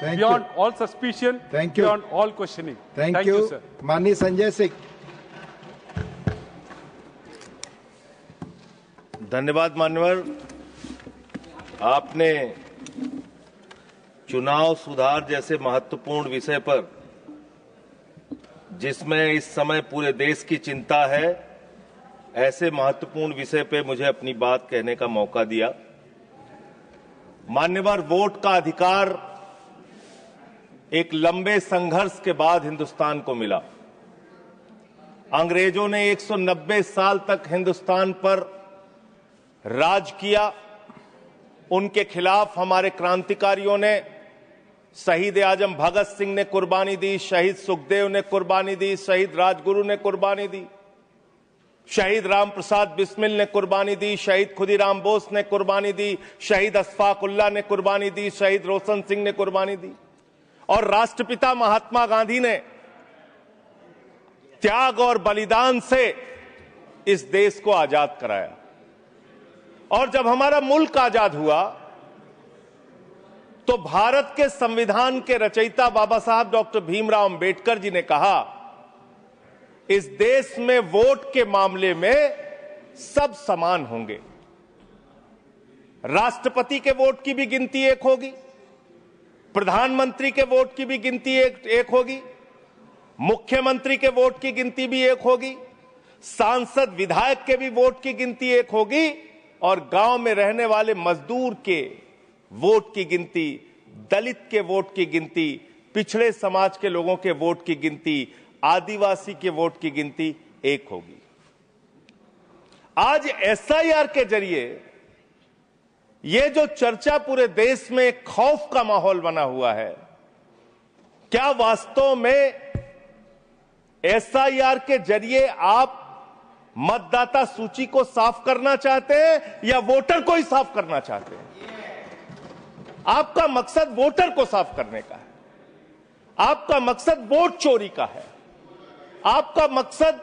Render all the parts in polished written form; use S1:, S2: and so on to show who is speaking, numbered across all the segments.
S1: beyond all suspicion, beyond all questioning.
S2: Thank you,
S1: sir.
S2: माननीय संजय सिंह।
S3: धन्यवाद मान्यवर। आपने चुनाव सुधार जैसे महत्वपूर्ण विषय पर, जिसमें इस समय पूरे देश की चिंता है, ऐसे महत्वपूर्ण विषय पे मुझे अपनी बात कहने का मौका दिया। मान्यवर, वोट का अधिकार एक लंबे संघर्ष के बाद हिंदुस्तान को मिला। अंग्रेजों ने 190 साल तक हिंदुस्तान पर राज किया। उनके खिलाफ हमारे क्रांतिकारियों ने, शहीद आजम भगत सिंह ने कुर्बानी दी, शहीद सुखदेव ने कुर्बानी दी, शहीद राजगुरु ने कुर्बानी दी, शहीद राम प्रसाद बिस्मिल ने कुर्बानी दी, शहीद खुदीराम बोस ने कुर्बानी दी, शहीद अशफाक उल्लाह ने कुर्बानी दी, शहीद रोशन सिंह ने कुर्बानी दी, और राष्ट्रपिता महात्मा गांधी ने त्याग और बलिदान से इस देश को आजाद कराया। और जब हमारा मुल्क आजाद हुआ तो भारत के संविधान के रचयिता बाबा साहब डॉक्टर भीमराव अंबेडकर जी ने कहा, इस देश में वोट के मामले में सब समान होंगे। राष्ट्रपति के वोट की भी गिनती एक होगी, प्रधानमंत्री के वोट की भी गिनती एक होगी, मुख्यमंत्री के वोट की गिनती भी एक होगी, सांसद विधायक के भी वोट की गिनती एक होगी, और गांव में रहने वाले मजदूर के वोट की गिनती, दलित के वोट की गिनती, पिछड़े समाज के लोगों के वोट की गिनती, आदिवासी के वोट की गिनती एक होगी। आज एसआईआर के जरिए ये जो चर्चा पूरे देश में खौफ का माहौल बना हुआ है, क्या वास्तव में एसआईआर के जरिए आप मतदाता सूची को साफ करना चाहते हैं या वोटर को ही साफ करना चाहते हैं? आपका मकसद वोटर को साफ करने का है, आपका मकसद वोट चोरी का है, आपका मकसद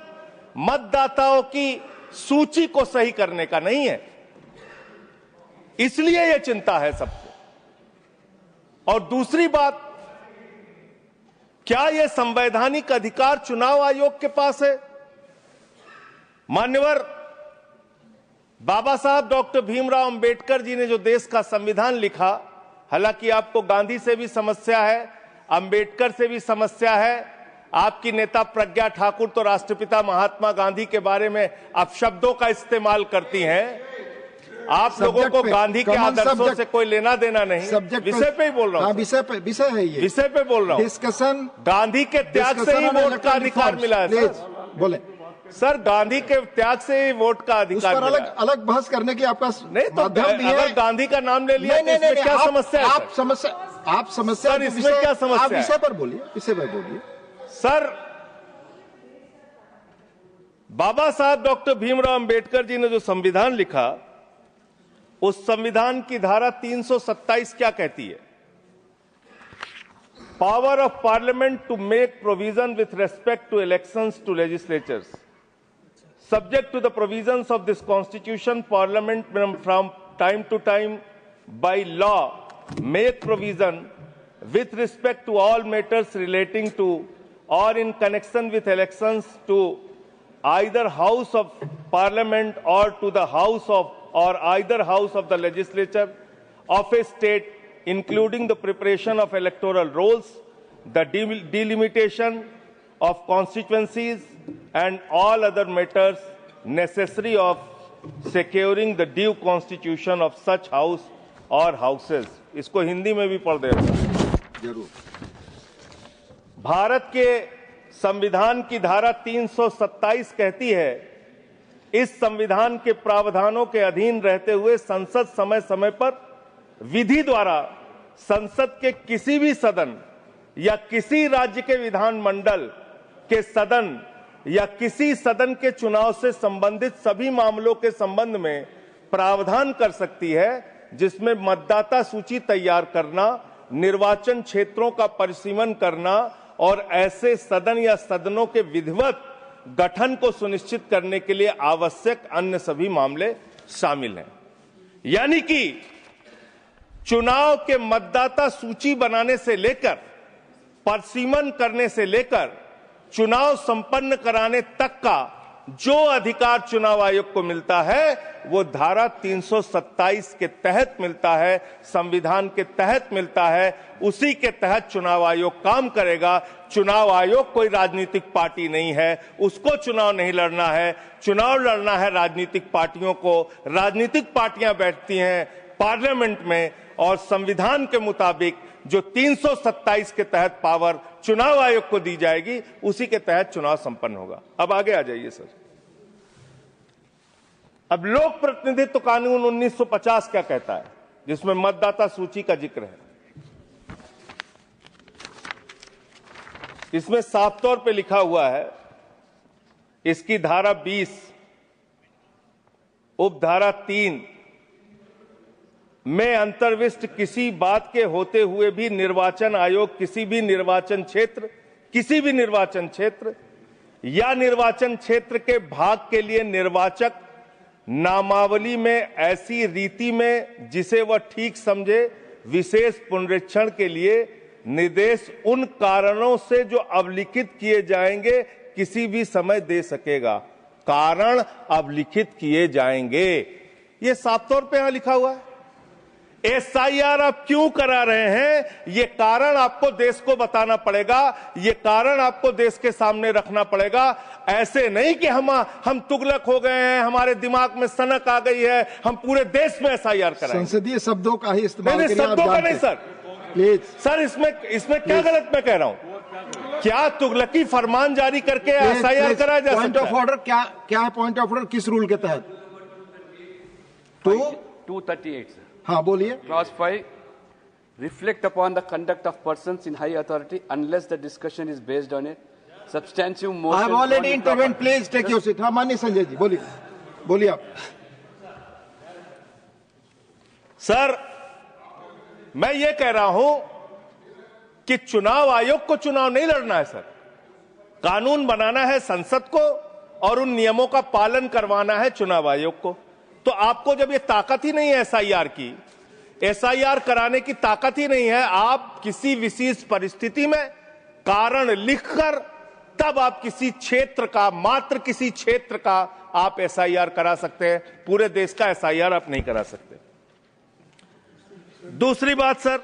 S3: मतदाताओं की सूची को सही करने का नहीं है। इसलिए यह चिंता है सबको। और दूसरी बात, क्या यह संवैधानिक अधिकार चुनाव आयोग के पास है? मान्यवर, बाबा साहब डॉक्टर भीमराव अंबेडकर जी ने जो देश का संविधान लिखा, हालांकि आपको गांधी से भी समस्या है, अंबेडकर से भी समस्या है, आपकी नेता प्रज्ञा ठाकुर तो राष्ट्रपिता महात्मा गांधी के बारे में अपशब्दों का इस्तेमाल करती हैं। आप लोगों को गांधी के आदर्शों से कोई लेना देना नहीं। विषय पे ही बोल रहा हूं।
S2: विषय है ये,
S3: विषय पे बोल रहा हूं।
S2: डिस्कशन,
S3: गांधी के त्याग से ही वोट का अधिकार मिला है सर।
S2: बोले
S3: सर, गांधी के त्याग से ही वोट का अधिकार मिला।
S2: अलग बहस करने की आपका
S3: नहीं तो अगर गांधी का नाम ले लिया तो इसमें क्या समस्या है?
S2: आप समस्या
S3: सर, इसमें क्या समस्या है?
S2: विषय पर बोलिए, विषय पर बोलिए
S3: सर। बाबा साहब डॉक्टर भीमराव अंबेडकर जी ने जो संविधान लिखा, उस संविधान की धारा 327 क्या कहती है? Power of parliament to make provision with respect to elections to legislatures subject to the provisions of this constitution, parliament from time to time by law make provision with respect to all matters relating to or in connection with elections to either house of parliament or to the house of or either house of the legislature of a state, including the preparation of electoral rolls, the delimitation of constituencies and all other matters necessary of securing the due constitution of such house or houses। इसको हिंदी में भी पढ़ देगा जरूर। भारत के संविधान की धारा 327 कहती है, इस संविधान के प्रावधानों के अधीन रहते हुए संसद समय समय पर विधि द्वारा संसद के किसी भी सदन या किसी राज्य के विधानमंडल के सदन या किसी सदन के चुनाव से संबंधित सभी मामलों के संबंध में प्रावधान कर सकती है, जिसमें मतदाता सूची तैयार करना, निर्वाचन क्षेत्रों का परिसीमन करना और ऐसे सदन या सदनों के विधिवत गठन को सुनिश्चित करने के लिए आवश्यक अन्य सभी मामले शामिल हैं। यानी कि चुनाव के मतदाता सूची बनाने से लेकर, परसीमन करने से लेकर, चुनाव संपन्न कराने तक का जो अधिकार चुनाव आयोग को मिलता है वो धारा 327 के तहत मिलता है, संविधान के तहत मिलता है। उसी के तहत चुनाव आयोग काम करेगा। चुनाव आयोग कोई राजनीतिक पार्टी नहीं है, उसको चुनाव नहीं लड़ना है। चुनाव लड़ना है राजनीतिक पार्टियों को। राजनीतिक पार्टियां बैठती हैं पार्लियामेंट में और संविधान के मुताबिक जो 327 के तहत पावर चुनाव आयोग को दी जाएगी, उसी के तहत चुनाव संपन्न होगा। अब आगे आ जाइए सर। अब लोक प्रतिनिधित्व कानून 1950 क्या कहता है, जिसमें मतदाता सूची का जिक्र है। इसमें साफ तौर पे लिखा हुआ है, इसकी धारा 20 उपधारा 3 में अंतर्विष्ट किसी बात के होते हुए भी निर्वाचन आयोग किसी भी निर्वाचन क्षेत्र या निर्वाचन क्षेत्र के भाग के लिए निर्वाचक नामावली में ऐसी रीति में जिसे वह ठीक समझे विशेष पुनरीक्षण के लिए निर्देश उन कारणों से जो अवलिखित किए जाएंगे किसी भी समय दे सकेगा। कारण अवलिखित किए जाएंगे, ये साफ तौर पे यहां लिखा हुआ है। एसआईआर आप क्यों करा रहे हैं, ये कारण आपको देश को बताना पड़ेगा, ये कारण आपको देश के सामने रखना पड़ेगा। ऐसे नहीं कि हम तुगलक हो गए हैं, हमारे दिमाग में सनक आ गई है, हम पूरे देश में एसआईआर कराएंगे।
S2: संसदीय शब्दों का ही इस्तेमाल
S3: नहीं, शब्दों का नहीं सर।
S2: प्लीज
S3: सर, इसमें क्या गलत मैं कह रहा हूं? क्या तुगलकी फरमान जारी करके एसआईआर कराया जा सकता है?
S2: पॉइंट ऑफ ऑर्डर क्या है? पॉइंट ऑफ ऑर्डर किस रूल के तहत?
S1: 238 सर।
S2: हाँ बोलिए।
S1: Clause 5, reflect upon the conduct of persons in high authority unless the discussion is based on a substantive motion.
S2: I have already intervened. Please take your seat. हाँ माननीय संजय जी बोलिए आप।
S3: Sir, मैं ये कह रहा हूं कि चुनाव आयोग को चुनाव नहीं लड़ना है सर। कानून बनाना है संसद को और उन नियमों का पालन करवाना है चुनाव आयोग को। तो आपको जब ये ताकत ही नहीं है एसआईआर की, एसआईआर कराने की ताकत ही नहीं है, आप किसी विशेष परिस्थिति में कारण लिखकर तब आप किसी क्षेत्र का, मात्र किसी क्षेत्र का आप एसआईआर करा सकते हैं। पूरे देश का एसआईआर आप नहीं करा सकते। दूसरी बात सर,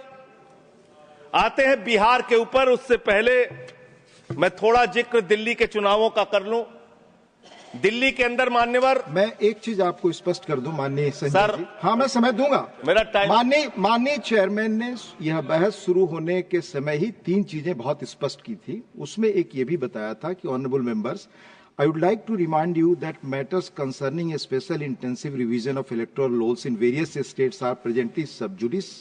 S3: आते हैं बिहार के ऊपर। उससे पहले मैं थोड़ा जिक्र दिल्ली के चुनावों का कर लूं। दिल्ली के अंदर मान्यवर,
S2: मैं एक चीज आपको स्पष्ट कर दूं माननीय संजय जी। हाँ मैं समय दूंगा,
S3: मेरा टाइम।
S2: माननीय चेयरमैन ने यह बहस शुरू होने के समय ही 3 चीजें बहुत स्पष्ट की थी। उसमें एक ये भी बताया था कि honourable members, I would like to remind you that matters concerning a special intensive revision of electoral laws in various states are presently sub judice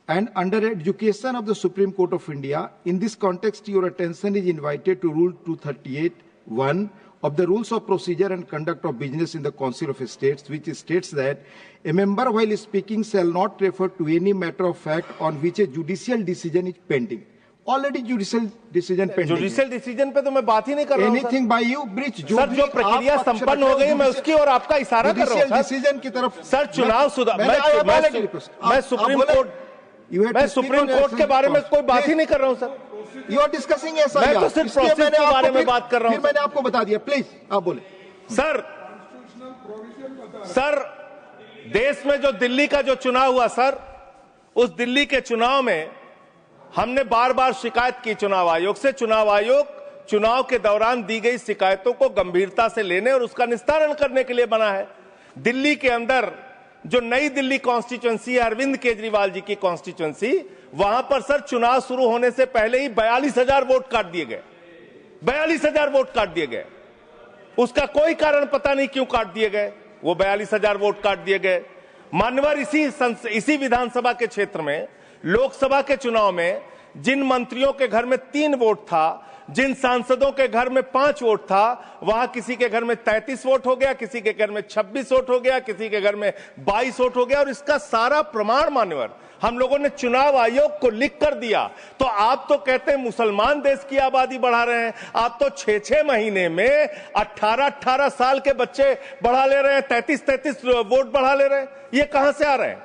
S2: and under adjudication of the Supreme Court of India. In this context, your attention is invited to Rule 238(1) of the Rules of Procedure and Conduct of Business in the Council of States, which states that a member while speaking shall not refer to any matter of fact on which a judicial decision is pending. Already judicial decision pending.
S3: Judicial decision पे तो मैं बात ही नहीं कर रहा हूं।
S2: Anything by you breach
S3: sir, जो प्रक्रिया संपन्न हो गई मैं उसकी और आपका इशारा कर रहा हूं सर।
S2: डिसीजन की तरफ
S3: सर, चुनाव सुधार, मैं सुप्रीम कोर्ट के बारे में कोई बात ही नहीं कर रहा हूं सर।
S2: यू आर डिस्कसिंग ऐसा,
S3: मैं तो सिर्फ प्रोसेस के बारे में बात कर रहा हूं।
S2: मैंने आपको बता दिया, प्लीज आप बोले।
S3: सर, देश में जो दिल्ली का जो चुनाव हुआ सर, उस दिल्ली के चुनाव में हमने बार बार शिकायत की चुनाव आयोग से। चुनाव आयोग चुनाव के दौरान दी गई शिकायतों को गंभीरता से लेने और उसका निस्तारण करने के लिए बना है। दिल्ली के अंदर जो नई दिल्ली कॉन्स्टिट्यूएंसी है, अरविंद केजरीवाल जी की कॉन्स्टिट्यूएंसी, वहां पर सर चुनाव शुरू होने से पहले ही 42,000 वोट काट दिए गए। 42,000 वोट काट दिए गए। उसका कोई कारण पता नहीं क्यों काट दिए गए, वो 42,000 वोट काट दिए गए। मान्यवर, इसी विधानसभा के क्षेत्र में लोकसभा के चुनाव में जिन मंत्रियों के घर में 3 वोट था, जिन सांसदों के घर में 5 वोट था, वहां किसी के घर में 33 वोट हो गया, किसी के घर में 26 वोट हो गया, किसी के घर में 22 वोट हो गया। और इसका सारा प्रमाण मान्यवर हम लोगों ने चुनाव आयोग को लिख कर दिया। तो आप तो कहते हैं मुसलमान देश की आबादी बढ़ा रहे हैं, आप तो 6-6 महीने में 18-18 साल के बच्चे बढ़ा ले रहे हैं, 33-33 वोट बढ़ा ले रहे हैं। ये कहां से आ रहे हैं?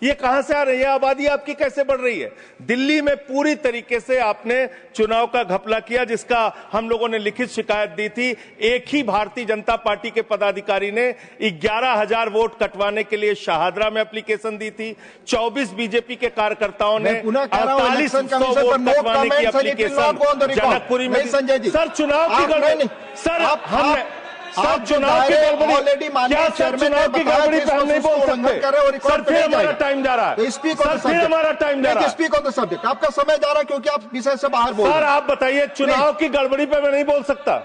S3: ये कहां से आ रही है? आबादी आपकी कैसे बढ़ रही है? दिल्ली में पूरी तरीके से आपने चुनाव का घपला किया, जिसका हम लोगों ने लिखित शिकायत दी थी। एक ही भारतीय जनता पार्टी के पदाधिकारी ने 11,000 वोट कटवाने के लिए शाहदरा में एप्लीकेशन दी थी। 24 बीजेपी के कार्यकर्ताओं ने 4800 वोट कटवाने की एप्लीकेशन जनकपुरी में। सर चुनाव की गड़बड़ी, सर हमने सर चुनाव की गड़बड़ी, क्या सर चुनाव की गड़बड़ी पे हम नहीं बोल सकते? सर फिर हमारा टाइम जा रहा है, सर फिर हमारा टाइम जा रहा है।
S2: स्पीक ऑन द सब्जेक्ट, आपका समय जा रहा है क्योंकि आप विषय से बाहर बोल रहे हैं।
S3: सर आप बताइए, चुनाव की गड़बड़ी पे मैं नहीं बोल सकता।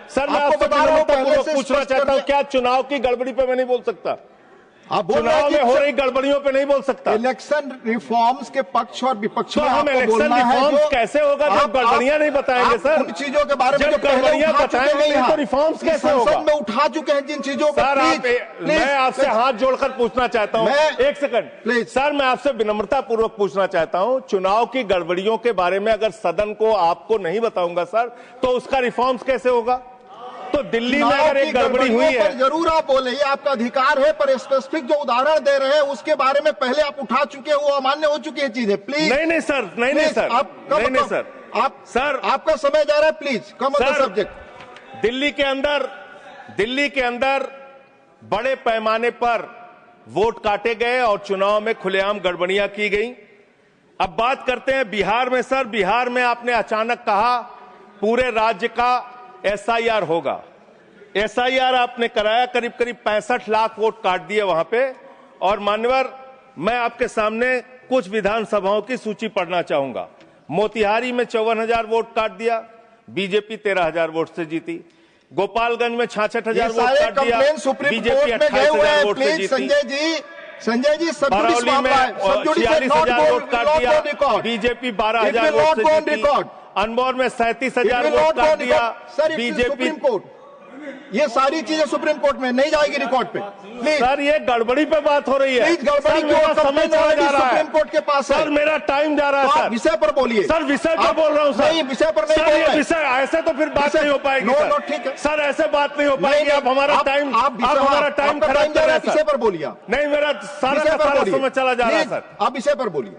S3: सर मैं आपसे पूछना चाहता हूं, क्या चुनाव की गड़बड़ी पे मैं नहीं बोल सकता?
S2: आप
S3: चुनाव में हो रही गड़बड़ियों पे नहीं बोल सकता।
S2: इलेक्शन रिफॉर्म्स के पक्ष और विपक्ष में
S3: हम इलेक्शन रिफॉर्म्स कैसे होगा जब गड़बड़ियां नहीं बताएंगे? सर
S2: उन चीजों के बारे में
S3: जब गड़बड़ियां बताएंगे नहीं तो रिफॉर्म्स कैसे होगा?
S2: संसद में उठा चुके हैं जिन चीजों को।
S3: सर मैं आपसे हाथ जोड़कर पूछना चाहता हूं, एक सेकंड प्लीज। सर मैं आपसे विनम्रता पूर्वक पूछना चाहता हूं, चुनाव की गड़बड़ियों के बारे में अगर सदन को आपको नहीं बताऊंगा सर, तो उसका रिफॉर्म्स कैसे होगा? तो दिल्ली में अगर एक गड़बड़ी हुई है,
S2: जरूर आप बोले, ये आपका अधिकार है, पर स्पेसिफिक जो उदाहरण दे रहे हैं उसके बारे में पहले आप उठा चुके हैं, वो अमान्य हो चुकी है चीजें। प्लीज
S3: नहीं सर, नहीं सर, नहीं सर,
S2: सर आपका समय जा रहा है, please come on the subject.
S3: Delhi के अंदर बड़े पैमाने पर वोट काटे गए और चुनाव में खुलेआम गड़बड़ियां की गई। अब बात करते हैं बिहार में। सर बिहार में आपने अचानक कहा पूरे राज्य का SIR होगा। SIR आपने कराया, करीब 65 लाख वोट काट दिए वहां पे। और मान्यवर, मैं आपके सामने कुछ विधानसभाओं की सूची पढ़ना चाहूंगा। मोतिहारी में 54,000 वोट काट दिया, बीजेपी 13,000 वोट से जीती। गोपालगंज में 66,000 वोट काट दिया, बीजेपी 28,000 वोट से जीती।
S2: संजय जी
S3: बरौली में 46,000 वोट काट दिया, बीजेपी 12,000 वोट से जीती। अनमोल में 37,000 वोट काट दिया, बीजेपी।
S2: ये सारी चीजें सुप्रीम कोर्ट में नहीं जाएगी रिकॉर्ड पे।
S3: सर ये गड़बड़ी पे बात हो रही है।
S2: गड़बड़ी
S3: मेरा समय चला जा रहा है,
S2: सुप्रीम कोर्ट के पास है।
S3: सर मेरा टाइम जा रहा है। सर
S2: विषय पर बोलिए।
S3: सर विषय पर बोल रहा हूँ सर।
S2: नहीं, विषय पर नहीं बोल रहे।
S3: विषय ऐसे तो फिर बात नहीं हो पाएगी।
S2: नो ठीक है
S3: सर, ऐसे बात नहीं हो पाएगी। आप हमारा टाइम खराब कर रहे हैं।
S2: विषय पर बोलिए।
S3: नहीं, मेरा सारा समय चला जा रहा है सर।
S2: आप विषय पर बोलिए।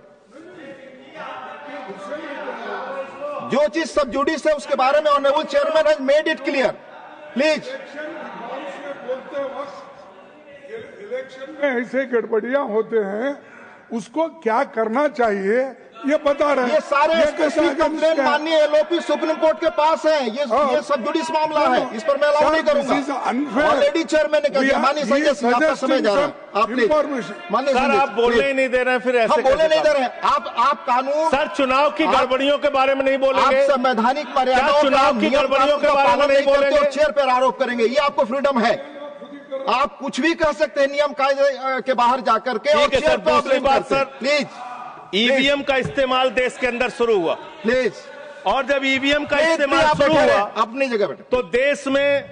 S2: जो चीज सब जुडिस है उसके बारे में honourable chairman has made it clear. Please.
S4: Election में ऐसे गड़बड़ियां होते हैं, उसको क्या करना चाहिए ये बता रहे हैं।
S2: ये सारे कंप्लेन माननीय LOP सुप्रीम कोर्ट के पास है। ये सब जुडिस मामला है, इस पर मैं अलाउ नहीं करूंगा। ऑलरेडी चेयरमैन ने कह दिया। माननीय संजय सिंह, आपका समय जा रहा है। आप
S3: माननीय सर, आप बोलने ही नहीं दे रहे हैं। फिर ऐसे
S2: बोलने नहीं दे रहे हैं आप कानून।
S3: सर चुनाव की गड़बड़ियों के बारे में नहीं बोलेंगे?
S2: आप संवैधानिक मर्यादाओं,
S3: चुनाव की गड़बड़ियों के बारे में नहीं बोलेंगे
S2: और चेयर पर आरोप करेंगे। ये आपको फ्रीडम है, आप कुछ भी कह सकते हैं नियम कायदे के बाहर जाकर के।
S3: ठीक है सर। दूसरी बात सर,
S2: प्लीज,
S3: EVM का इस्तेमाल देश के अंदर शुरू हुआ।
S2: प्लीज।
S3: और जब EVM का इस्तेमाल शुरू हुआ
S2: अपनी जगह बैठे,
S3: तो देश में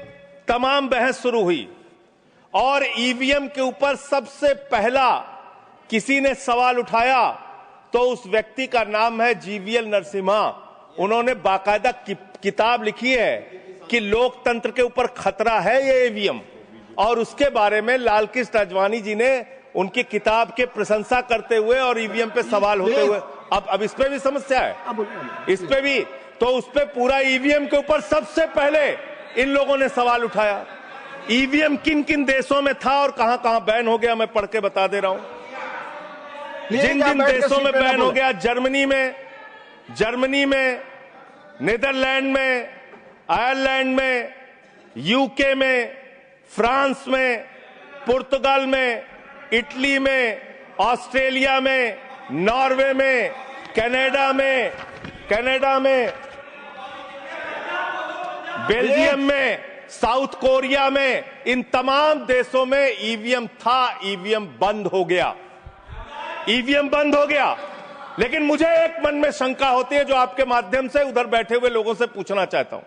S3: तमाम बहस शुरू हुई। और EVM के ऊपर सबसे पहला किसी ने सवाल उठाया तो उस व्यक्ति का नाम है GVL नरसिम्हा। उन्होंने बाकायदा किताब लिखी है कि लोकतंत्र के ऊपर खतरा है ये EVM। और उसके बारे में लाल कृष्ण आडवाणी जी ने उनकी किताब के प्रशंसा करते हुए और EVM पे सवाल होते हुए, अब इस पे भी समस्या है, इस पे भी। तो उस पे पूरा EVM के ऊपर सबसे पहले इन लोगों ने सवाल उठाया। EVM किन किन देशों में था और कहां कहां बैन हो गया, मैं पढ़ के बता दे रहा हूं। जिन जिन देशों में बैन हो गया, जर्मनी में, नीदरलैंड में, आयरलैंड में, UK में, फ्रांस में, पुर्तगाल में, इटली में, ऑस्ट्रेलिया में, नॉर्वे में, कनाडा में, बेल्जियम में, साउथ कोरिया में, इन तमाम देशों में EVM था। EVM बंद हो गया। लेकिन मुझे एक मन में शंका होती है जो आपके माध्यम से उधर बैठे हुए लोगों से पूछना चाहता हूं।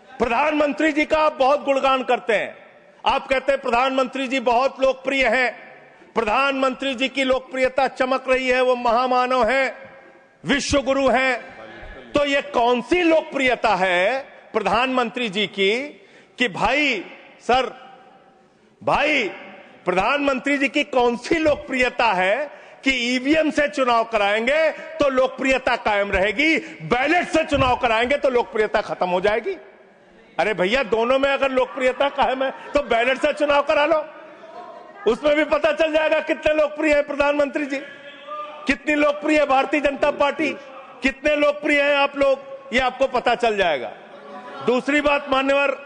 S3: प्रधानमंत्री जी का आप बहुत गुणगान करते हैं। आप कहते हैं प्रधानमंत्री जी बहुत लोकप्रिय हैं, प्रधानमंत्री जी की लोकप्रियता चमक रही है, वो महामानव हैं, विश्व गुरु हैं। तो ये कौन सी लोकप्रियता है प्रधानमंत्री जी की कि भाई प्रधानमंत्री जी की कौन सी लोकप्रियता है कि ईवीएम से चुनाव कराएंगे तो लोकप्रियता कायम रहेगी, बैलेट से चुनाव कराएंगे तो लोकप्रियता खत्म हो जाएगी। अरे भैया, दोनों में अगर लोकप्रियता कायम है तो बैलेट से चुनाव करा लो, उसमें भी पता चल जाएगा कितने लोकप्रिय है प्रधानमंत्री जी, कितनी लोकप्रिय है भारतीय जनता पार्टी, कितने लोकप्रिय हैं आप लोग, ये आपको पता चल जाएगा। दूसरी बात मान्यवर,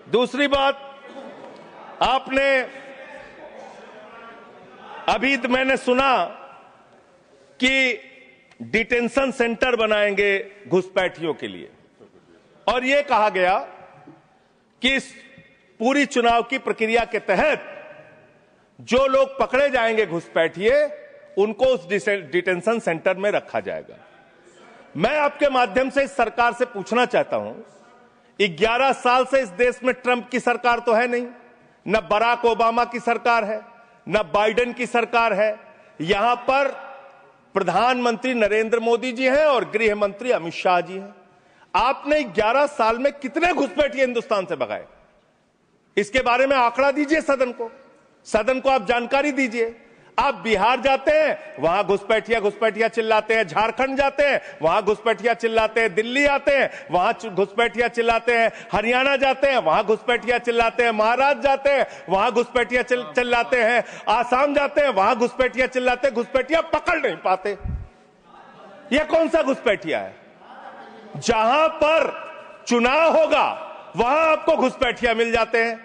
S3: दूसरी बात, आपने अभी मैंने सुना कि डिटेंशन सेंटर बनाएंगे घुसपैठियों के लिए, और यह कहा गया कि इस पूरी चुनाव की प्रक्रिया के तहत जो लोग पकड़े जाएंगे घुसपैठिए, उनको उस डिटेंशन सेंटर में रखा जाएगा। मैं आपके माध्यम से इस सरकार से पूछना चाहता हूं, 11 साल से इस देश में ट्रंप की सरकार तो है नहीं, न बराक ओबामा की सरकार है, न बाइडेन की सरकार है, यहां पर प्रधानमंत्री नरेंद्र मोदी जी हैं और गृह मंत्री अमित शाह जी हैं। आपने 11 साल में कितने घुसपैठिए हिंदुस्तान से भगाए, इसके बारे में आंकड़ा दीजिए सदन को आप जानकारी दीजिए। आप बिहार जाते हैं, वहां घुसपैठिया चिल्लाते हैं, झारखंड जाते हैं, वहां घुसपैठिया चिल्लाते हैं, दिल्ली आते हैं, वहां घुसपैठिया चिल्लाते हैं, हरियाणा जाते हैं, वहां घुसपैठिया चिल्लाते हैं, महाराष्ट्र जाते हैं, वहां घुसपैठिया चिल्लाते हैं, आसाम जाते हैं, वहां घुसपैठिया चिल्लाते हैं, घुसपैठिया पकड़ नहीं पाते। यह कौन सा घुसपैठिया है? जहां पर चुनाव होगा वहां आपको घुसपैठिया मिल जाते हैं,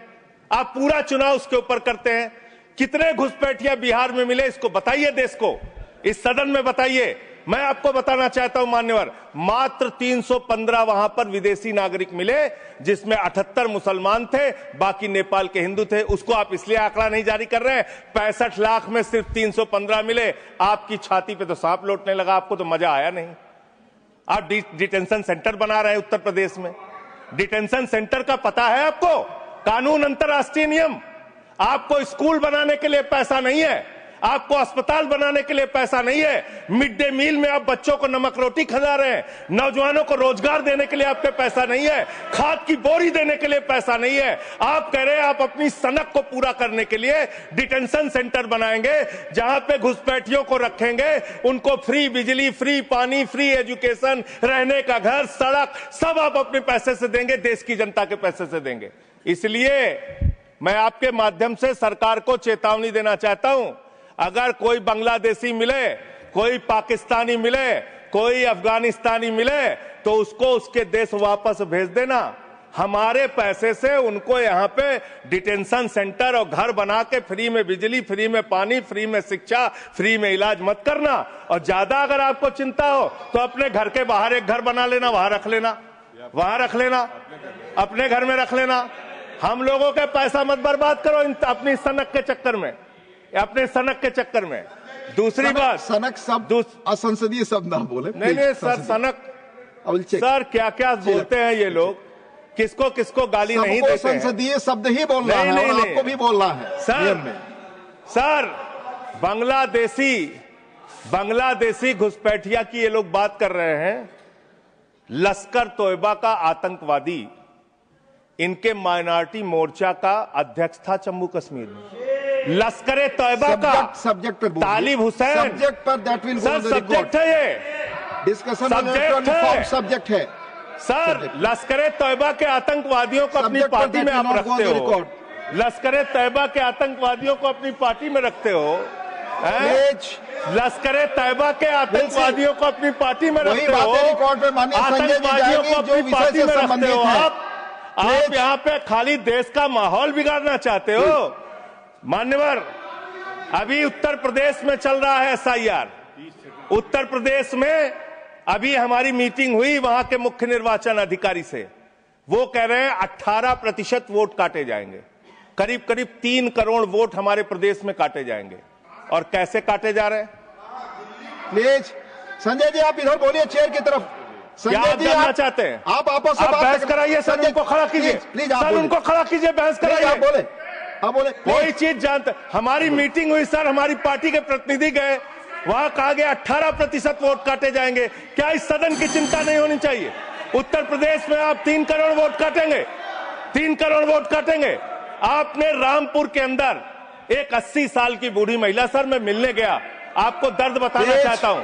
S3: आप पूरा चुनाव उसके ऊपर करते हैं। कितने घुसपैठिया बिहार में मिले, इसको बताइए, देश को, इस सदन में बताइए। मैं आपको बताना चाहता हूं मान्यवर, मात्र 315 वहां पर विदेशी नागरिक मिले, जिसमें 78 मुसलमान थे, बाकी नेपाल के हिंदू थे। उसको आप इसलिए आंकड़ा नहीं जारी कर रहे हैं, 65 लाख में सिर्फ 315 मिले। आपकी छाती पे तो सांप लौटने लगा, आपको तो मजा आया नहीं। आप डिटेंशन सेंटर बना रहे हैं उत्तर प्रदेश में। डिटेंशन सेंटर का पता है आपको? कानून, अंतर्राष्ट्रीय नियम। आपको स्कूल बनाने के लिए पैसा नहीं है, आपको अस्पताल बनाने के लिए पैसा नहीं है, मिड डे मील में आप बच्चों को नमक रोटी खिला रहे हैं, नौजवानों को रोजगार देने के लिए आपके पैसा नहीं है, खाद की बोरी देने के लिए पैसा नहीं है। आप कह रहे हैं आप अपनी सनक को पूरा करने के लिए डिटेंशन सेंटर बनाएंगे, जहां पे घुसपैठियों को रखेंगे, उनको फ्री बिजली, फ्री पानी, फ्री एजुकेशन, रहने का घर, सड़क, सब आप अपने पैसे से देंगे, देश की जनता के पैसे से देंगे। इसलिए मैं आपके माध्यम से सरकार को चेतावनी देना चाहता हूं, अगर कोई बांग्लादेशी मिले, कोई पाकिस्तानी मिले, कोई अफगानिस्तानी मिले, तो उसको उसके देश वापस भेज देना। हमारे पैसे से उनको यहां पे डिटेंशन सेंटर और घर बना के फ्री में बिजली, फ्री में पानी, फ्री में शिक्षा, फ्री में इलाज मत करना। और ज्यादा अगर आपको चिंता हो तो अपने घर के बाहर एक घर बना लेना, वहां रख लेना, वहां रख लेना, अपने घर में रख लेना। हम लोगों का पैसा मत बर्बाद करो अपनी सनक के चक्कर में, अपने सनक के चक्कर में। दूसरी बात,
S2: सनक शब्द असंसदीय शब्द ना बोले।
S3: नहीं सर, सनक सर क्या क्या बोलते हैं ये लोग, किसको किसको गाली नहीं देते हैं।
S2: संसदीय शब्द ही बोल रहा है और आपको भी बोलना है
S3: सर। बांग्लादेशी घुसपैठिया की ये लोग बात कर रहे हैं। लश्कर तोयबा का आतंकवादी, इनके माइनॉरिटी मोर्चा का अध्यक्ष था जम्मू कश्मीर में। लश्कर तोयबा का
S2: सब्जेक्ट पर
S3: तालिब हुसैन,
S2: सब्जेक्ट पर that will go to the
S3: subject है, ये
S2: डिस्कशन सब्जेक्ट है
S3: सर। लश्कर तोयबा के आतंकवादियों को अपनी पार्टी में आप रखते हो, लश्कर तोयबा के आतंकवादियों को अपनी पार्टी में रखते हो, लश्कर तैयबा के आतंकवादियों को अपनी पार्टी में रखते हो, आतंकवादियों को अपनी पार्टी में रखते हो। आप यहाँ पे खाली देश का माहौल बिगाड़ना चाहते हो। मान्यवर, अभी उत्तर प्रदेश में चल रहा है SIR। उत्तर प्रदेश में अभी हमारी मीटिंग हुई वहां के मुख्य निर्वाचन अधिकारी से, वो कह रहे हैं 18% वोट काटे जाएंगे, करीब करीब 3 करोड़ वोट हमारे प्रदेश में काटे जाएंगे। और कैसे काटे जा रहे हैं?
S2: प्लीज संजय जी आप इधर बोलिए, चेयर की तरफ।
S3: क्या आप जानना चाहते हैं?
S2: आप आपस में
S3: बहस कराइए सर, उनको खड़ा कीजिए, सर उनको खड़ा कीजिए, बहस कराइए।
S2: आप बोले
S3: कोई चीज जानते। हमारी मीटिंग हुई सर, हमारी पार्टी के प्रतिनिधि गए, वहां कहा गया 18% वोट काटे जाएंगे। क्या इस सदन की चिंता नहीं होनी चाहिए? उत्तर प्रदेश में आप 3 करोड़ वोट काटेंगे, 3 करोड़ वोट काटेंगे। आपने रामपुर के अंदर एक 80 साल की बूढ़ी महिला, सर मैं मिलने गया, आपको दर्द बताना चाहता हूं।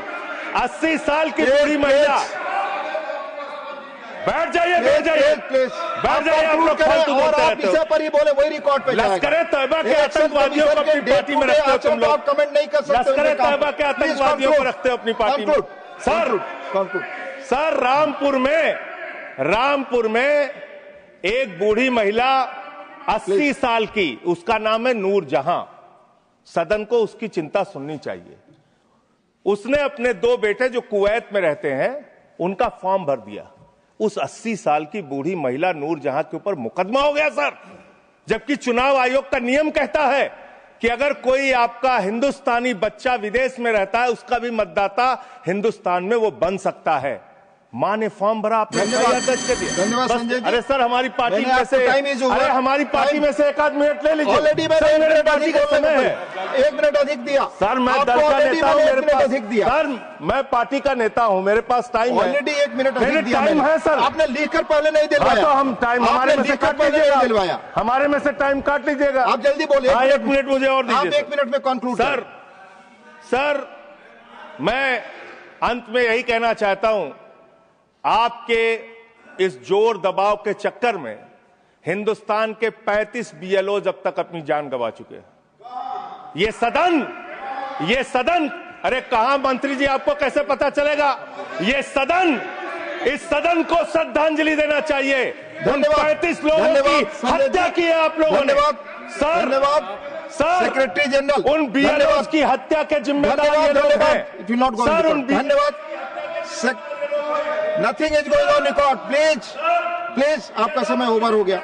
S3: 80 साल की बूढ़ी महिला, बैठ जाइए, बैठ जाइए, बैठ जाइए। आप लोग फालतू बोलते रहते हो।
S2: पर ही बोले वही रिकॉर्ड पे जाएगा।
S3: लश्कर तैयबा के आतंकवादियों को अपनी पार्टी में रखते हो तुम लोग।
S2: कमेंट नहीं कर सकते।
S3: लश्कर तैयबा के आतंकवादियों को रखते हो अपनी पार्टी में। सर रामपुर में एक बूढ़ी महिला 80 साल की, उसका नाम है नूर जहां। सदन को उसकी चिंता सुननी चाहिए। उसने अपने 2 बेटे जो कुवैत में रहते हैं उनका फॉर्म भर दिया। उस 80 साल की बूढ़ी महिला नूर जहां के ऊपर मुकदमा हो गया सर, जबकि चुनाव आयोग का नियम कहता है कि अगर कोई आपका हिंदुस्तानी बच्चा विदेश में रहता है, उसका भी मतदाता हिंदुस्तान में वो बन सकता है। मां ने फॉर्म भरा, आपने
S2: धन्यवाद संजय जी।
S3: अरे सर हमारी पार्टी में से, अरे हमारी पार्टी में से 1 आध मिनट ले लीजिए।
S2: ऑलरेडी
S3: मेरे पार्टी का समय है।
S2: 1 मिनट अधिक दिया
S3: सर, मैं दल का नेता हूं, मेरे पास
S2: अधिक दिया।
S3: सर मैं पार्टी का नेता हूं, मेरे पास टाइम है।
S2: ऑलरेडी 1 मिनट अधिक दिया।
S3: टाइम है सर।
S2: आपने लिखकर पहले नहीं दिलवाया।
S3: तो हम टाइम हमारे में से काट लीजिएगा, हमारे में से टाइम काट लीजिएगा।
S2: आप जल्दी बोलिए।
S3: 1 मिनट मुझे और दीजिए।
S2: आप 1 मिनट में कंक्लूड।
S3: सर मैं अंत में यही कहना चाहता हूं, आपके इस जोर दबाव के चक्कर में हिंदुस्तान के 35 BLOs अब तक अपनी जान गंवा चुके हैं। ये सदन, अरे कहां मंत्री जी, आपको कैसे पता चलेगा? इस सदन को श्रद्धांजलि देना चाहिए। उन 35 लोगों की हत्या की है आप लोगों ने। सर
S2: सेक्रेटरी जनरल,
S3: उन BLOs की हत्या के जिम्मेदार ये लोग हैं। सर
S2: धन्यवाद। Nothing is going on record. Please आपका समय ओवर हो गया।